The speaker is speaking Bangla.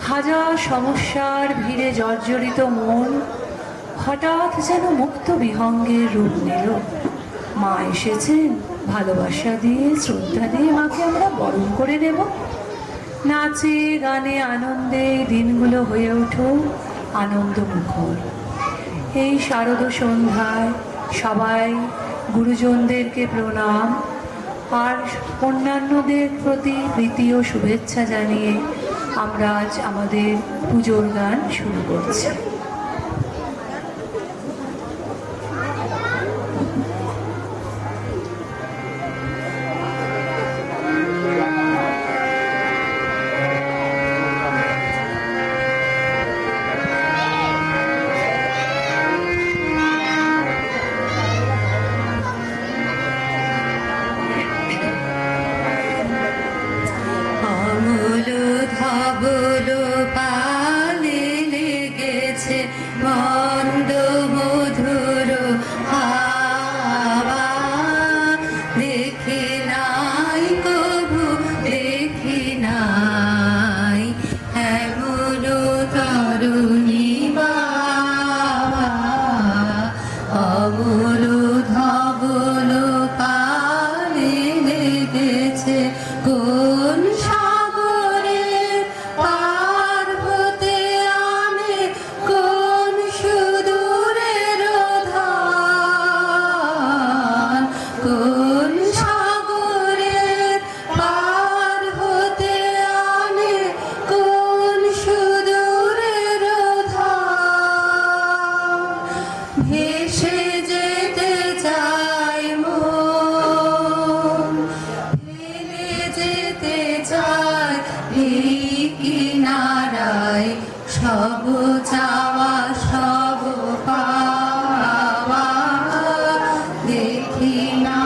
হাজার সমস্যার ভিড়ে জর্জরিত মন হঠাৎ যেন মুক্ত বিহঙ্গের রূপ নিল। মা এসেছেন, ভালোবাসা দিয়ে শ্রদ্ধা দিয়ে মাকে আমরা বরণ করে নেব। নাচে গানে আনন্দে দিনগুলো হয়ে উঠুক আনন্দমুখর। এই শারদ সন্ধ্যায় সবাই গুরুজনদেরকে প্রণাম আর অন্যান্যদের প্রতি প্রীতি ও শুভেচ্ছা জানিয়ে আমরা আজ আমাদের পুজোর গান শুরু করছি। পালে লেগেছে মন্দ মধুর হাওয়া, দেখি নাই কবু দেখি নাই এমন তরুণী বাবা। অমর ধবল পালে লেগেছে কোন সাগরের পার হতে আনে কোন সুদূরের ধান, কোন সাগরের পার হতে আনে কোন সুদূরের ধান। ভেসে যেতে চাই মন, ফেলে যেতে চাই এই কিনারায়, সব চাওয়া সব পাওয়া দেখি না